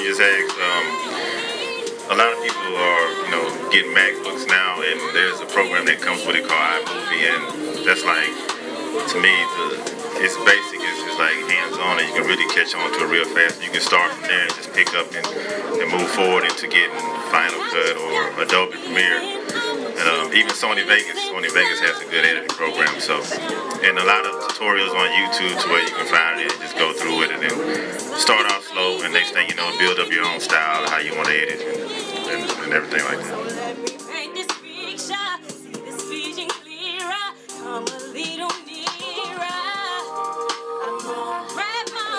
you just asked, a lot of people are, getting MacBooks now, and there's a program that comes with it called iMovie, and that's like, to me, it's basic. It's like hands-on, and you can really catch on to it real fast. You can start from there and just pick up and move forward into getting Final Cut or Adobe Premiere. And even Sony Vegas has a good editing program. So, and a lot of tutorials on YouTube to where you can find it and just go through it and then start off slow, and next thing you know, build up your own style, how you want to edit and everything like that.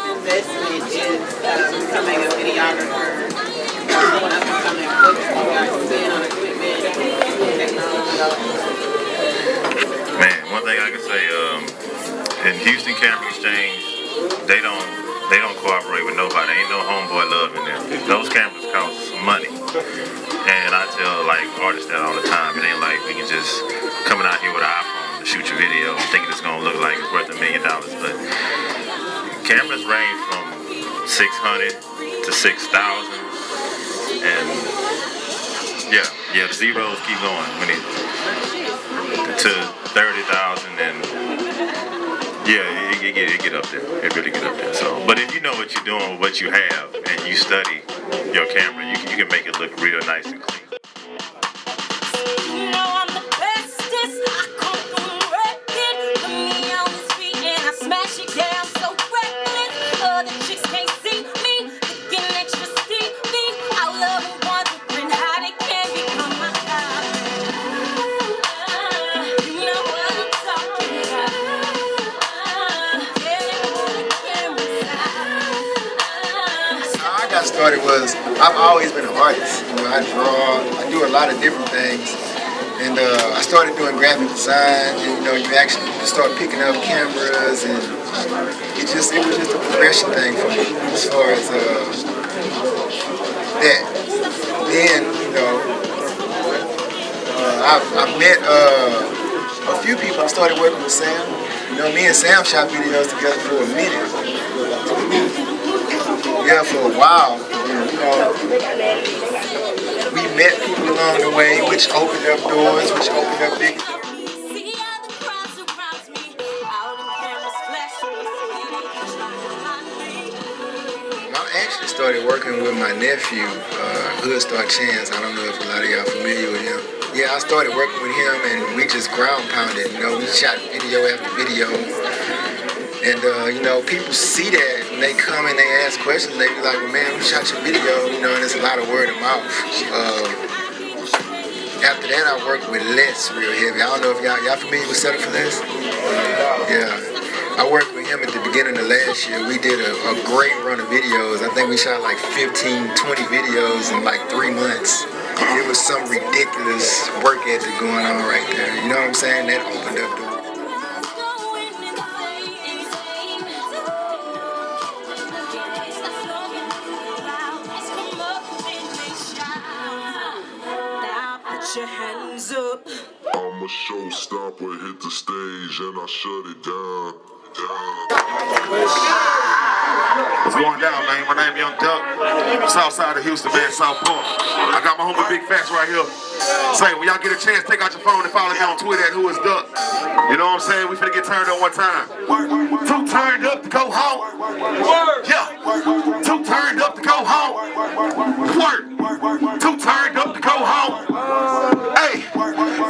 Investment is becoming a videographer, becoming on equipment, technology. Man, one thing I can say, in Houston Camera Exchange, they don't cooperate with nobody. Ain't no homeboy love in there. Those cameras cost some money, and I tell like artists that all the time. It ain't like we can just coming out here with an iPhone to shoot your video and thinking it's gonna look like it's worth $1 million, but cameras range from 600 to 6,000, and the zeros keep going to 30,000, and it get up there. It really get up there. So, but if you know what you're doing with what you have, and you study your camera, you can make it look real nice and clean. Started was, I've always been an artist. I draw, I do a lot of different things, and I started doing graphic design, and you start picking up cameras, and it was just a progression thing for me as far as that. Then I've met a few people. I started working with Sam. Me and Sam shot videos together for a minute. Yeah, for a while. We met people along the way, which opened up doors, which opened up big doors. I actually started working with my nephew, Hoodstar Chance. I don't know if a lot of y'all familiar with him. Yeah, I started working with him, and we just ground pounded. We shot video after video. And, people see that and they come and they ask questions. They be like, well, man, we shot your video, and it's a lot of word of mouth. After that, I worked with Les real heavy. I don't know if y'all familiar with Settle for Les? Yeah. I worked with him at the beginning of last year. We did a great run of videos. I think we shot like 15, 20 videos in like 3 months. It was some ridiculous work ethic going on right there. You know what I'm saying? That opened up doors. Your hands up. I'm a showstopper, hit the stage and I shut it down. What's going down, man? My name Young Duck. South side of Houston, man, South Park. I got my homie Bigg Fatts right here. Say, when y'all get a chance, take out your phone and follow me on Twitter at Who Is Duck. You know what I'm saying? We finna get turned up one time. Too turned up to go home. Yeah. Too turned up to go home. Work. Too turned up to go home. Hey.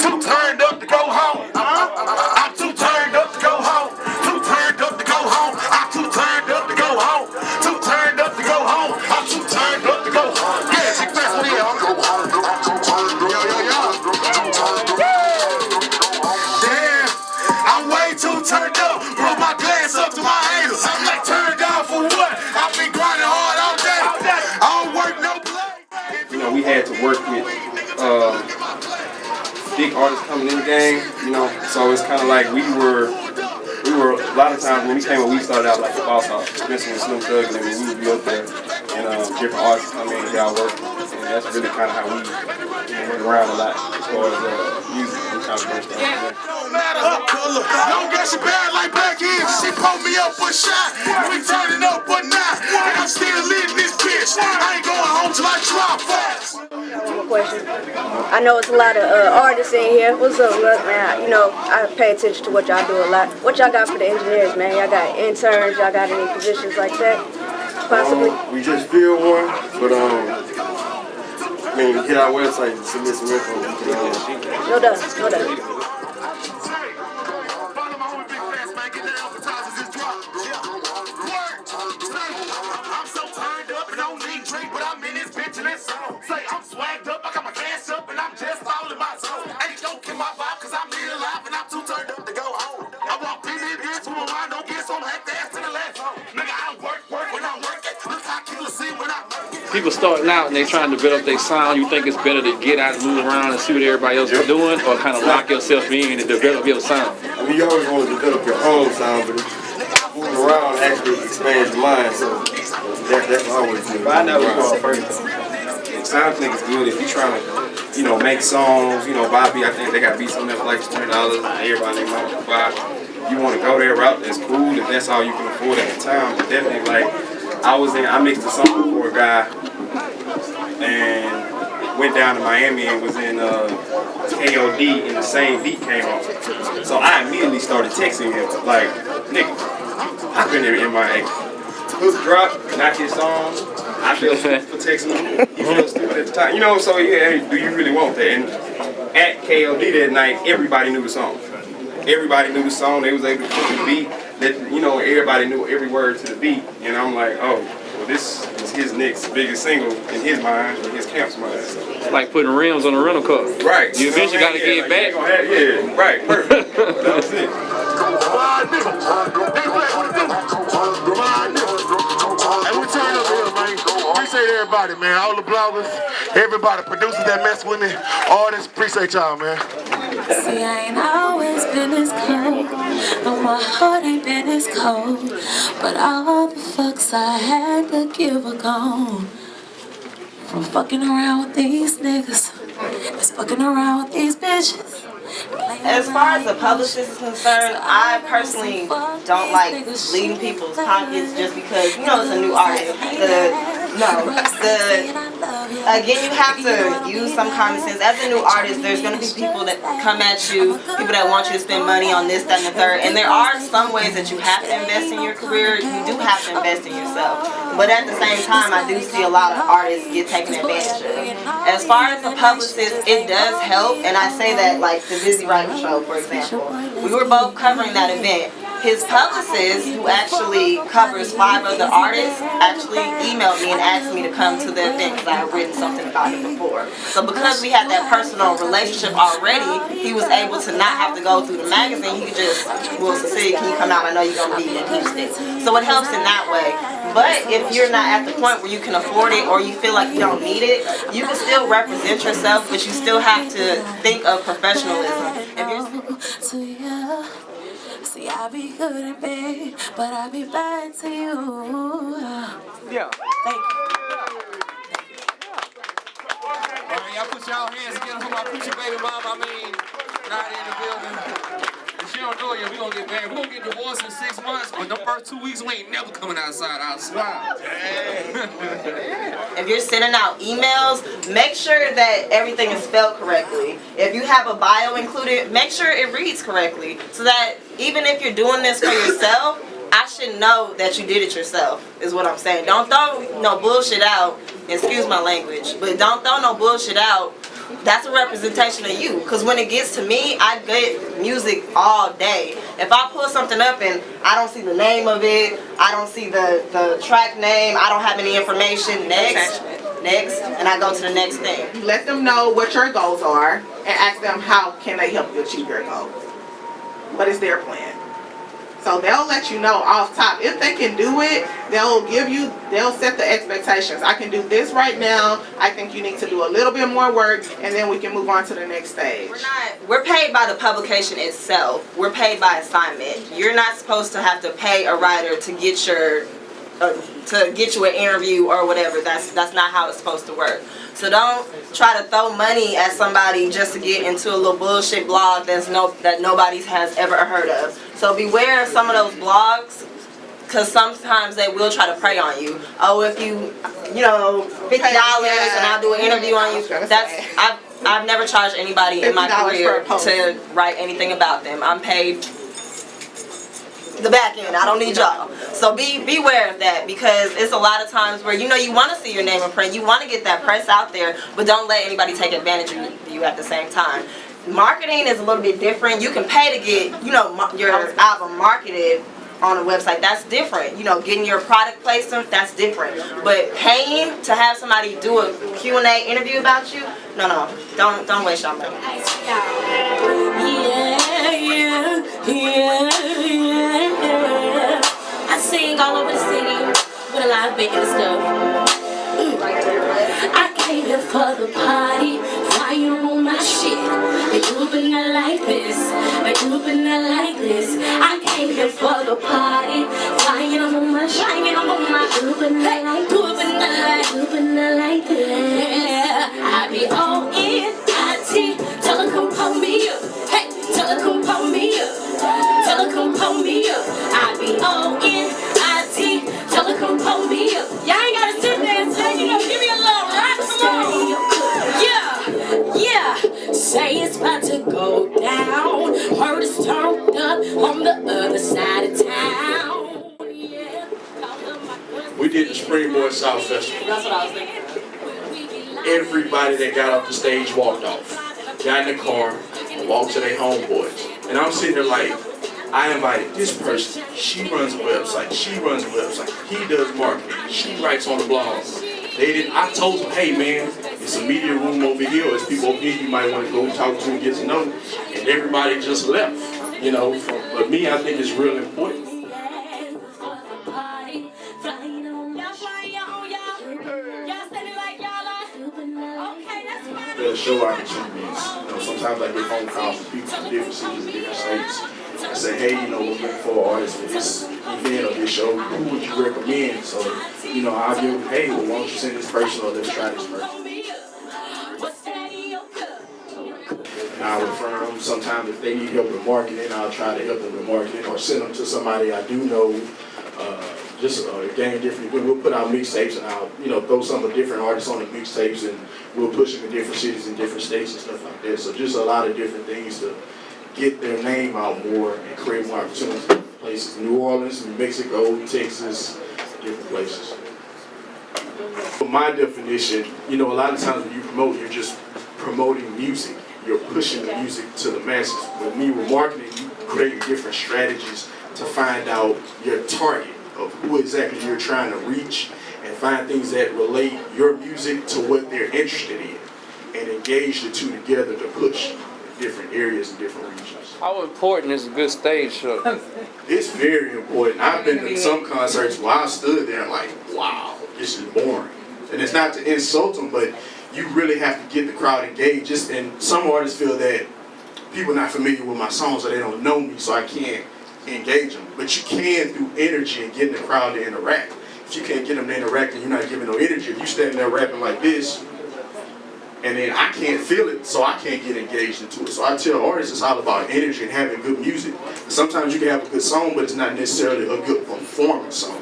Too turned up to go home. I'm too turned up to go home. Too turned up to go home. I'm too turned up to go home. Too turned up to go home. I'm too turned up to go home. Yeah, Bigg Fatts, what do you have? Damn, I'm way too turned up. Roll my glass up to my haters. I'm like, turned down for what? I've been grinding hard all day. I don't work no play. We had to work with big artists coming in the game, so it's kind of like we were a lot of times when we came up, we started out like the boss house, especially with Slim Thug, and we would be up there, and different artists come in and get our work, and that's really kind of how we went around a lot as far as music and kind of stuff. Don't matter her color, don't get she bad like back in. She pulled me up for shot, we turning up but not, and I'm still in this bitch. I ain't going home till I drop fast. Question. I know it's a lot of artists in here. What's up, look, man? You know, I pay attention to what y'all do a lot. What y'all got for the engineers, man? Y'all got interns? Y'all got any positions like that? Possibly? We just filled one, but I mean, hit our website, submit some info. No doubt, no doubt. I'm so turned up and don't need drink, but I'm in this bitch and it's on. Say I'm swagged up, I got my cash up and I'm just all in my zone. Ain't don't kill my vibe cause I'm here alive and I'm too turned up to go home. I walk in this bitch with my mind don't get so like that to the left. Nigga, I work when I'm working. Look how killer see when I'm People starting out and they trying to develop their sound. You think it's better to get out and move around and see what everybody else is doing, or kind of lock yourself in and develop your sound? I mean, you always want to develop your own sound, but moving around actually expands your mind, so that's always good. But I know you're going first. Sound think is good if you're trying to, you know, make songs, you know, buy beat. I think they got beats on there for like $20 and everybody they might buy. You want to go that route, that's cool if that's all you can afford at the time. But definitely, like, I mixed a song for a guy and went down to Miami and was in KOD and the same beat came on. So I immediately started texting him, like, nigga, I couldn't even MIA. Hook drop, not his song. I feel stupid for texting him. He feels stupid at the time. You know, so yeah, hey, do you really want that? And at KOD that night, everybody knew the song. Everybody knew the song. They was able to put the beat. That, you know, everybody knew every word to the beat. And I'm like, oh, well, this is his next biggest single in his mind, in his camp's mind. So. Like putting rims on a rental car. Right. You eventually got to get back. Yeah, right, perfect. That was it. And we turn up here, man. Appreciate everybody, man. All the bloggers, everybody, producers that mess with me, artists, appreciate y'all, man. See, I ain't always been this cold. No, my heart ain't been this cold. But all the fucks I had to give are gone. From fucking around with these niggas, it's fucking around with these bitches. As far as the publicist is concerned, I personally don't like leading people's pockets just because, you know, it's a new artist. Again, you have to use some common sense. As a new artist, there's going to be people that come at you, people that want you to spend money on this, that, and the third. And there are some ways that you have to invest in your career. You do have to invest in yourself. But at the same time, I do see a lot of artists get taken advantage of. As far as the publicist, it does help. And I say that, like, the Busy Writing Show, for example. We were both covering that event. His publicist, who actually covers 5 other artists, actually emailed me and asked me to come to the event because I had written something about it before. So because we had that personal relationship already, he was able to not have to go through the magazine. He could just, well, Cecilia, can you come out? I know you're going to be in Houston. So it helps in that way. But if you're not at the point where you can afford it or you feel like you don't need it, you can still represent yourself, but you still have to think of professionalism. If you're see, I be good and bad, but I be bad to you. Yeah. Thank you. All right, y'all put y'all hands together for my future baby mom. I mean, not in the building. If she don't do it, we gonna get married. We gonna get divorced in 6 months, but the first 2 weeks, we ain't never coming outside. I swear. If you're sending out emails, make sure that everything is spelled correctly. If you have a bio included, make sure it reads correctly so that even if you're doing this for yourself, I should know that you did it yourself, is what I'm saying. Don't throw no bullshit out, excuse my language, but don't throw no bullshit out. That's a representation of you. Because when it gets to me, I get music all day. If I pull something up and I don't see the name of it, I don't see the track name, I don't have any information, next, and I go to the next thing. Let them know what your goals are and ask them how can they help you achieve your goals. What is their plan? So they'll let you know off top. If they can do it, they'll set the expectations. I can do this right now. I think you need to do a little bit more work, and then we can move on to the next stage. We're paid by the publication itself. We're paid by assignment. You're not supposed to have to pay a writer to get you an interview or whatever. That's not how it's supposed to work. So don't try to throw money at somebody just to get into a little bullshit blog that nobody has ever heard of. So beware of some of those blogs, because sometimes they will try to prey on you. Oh, if you know, $50 and I'll do an interview on you. That's I've never charged anybody in my career to write anything about them. I'm paid the back end. I don't need y'all. So beware of that, because it's a lot of times where you want to see your name in print, you want to get that press out there, but don't let anybody take advantage of you at the same time. Marketing is a little bit different. You can pay to get your album marketed on a website. That's different. Getting your product placement, that's different. But paying to have somebody do a Q&A interview about you, no, don't waste your money. Yeah. I sing all over the city with a lot of bacon and stuff. I came here for the party, flying on my shit. They do but not like this. They do but not like this. I came here for the party, flying on my shit. Do but not like, do but not like, do but not like this. Yeah, I be O-N-I-T. Tell her come pull me up. Hey, tell her come pull me up. Tell her come pull me up. I be O-N-I-T. Tell her come pull me up. Y'all ain't gotta sit there and say, give me a little rock. Come on. Yeah. Say it's about to go down. Heard it's turned up on the other side of town. We did the Springboard South Festival. That's what I was thinking. Everybody that got off the stage walked off. Got in the car, walked to their homeboys. And I'm sitting there like, I invited this person. She runs a website. She runs a website. He does marketing. She writes on the blog. I told them, hey man, it's a media room over here. There's people over here you might want to go talk to and get to know. And everybody just left. But me, I think it's real important. The show opportunities. Sometimes I get phone calls from people from different cities, different states. I say, hey, we're looking for artists for this event or this show. Who would you recommend? So, I'll give them, hey, well, why don't you send this person or let's try this person. And I'll refer them. Sometimes if they need help with marketing, I'll try to help them with marketing or send them to somebody I do know. Gain different. We'll put out mixtapes and I'll throw some of different artists on the mixtapes and we'll push them in different cities and different states and stuff like that. So just a lot of different things to get their name out more and create more opportunities in different places. New Orleans, New Mexico, Texas, different places. For my definition, a lot of times when you promote, you're just promoting music. You're pushing the music to the masses. With me, with marketing, you create different strategies to find out your target of who exactly you're trying to reach and find things that relate your music to what they're interested in and engage the two together to push in different areas and different regions. How important is a good stage show? It's very important. I've been to some concerts where I stood there and like, wow, this is boring. And it's not to insult them, but you really have to get the crowd engaged. And some artists feel that people are not familiar with my songs or they don't know me, so I can't engage them. But you can through energy and getting the crowd to interact. If you can't get them to interact and you're not giving no energy, if you standing there rapping like this, and then I can't feel it, so I can't get engaged into it. So I tell artists it's all about energy and having good music. Sometimes you can have a good song, but it's not necessarily a good performance song.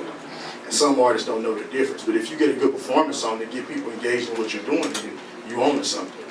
And some artists don't know the difference. But if you get a good performance song that get people engaged in what you're doing, then you own something.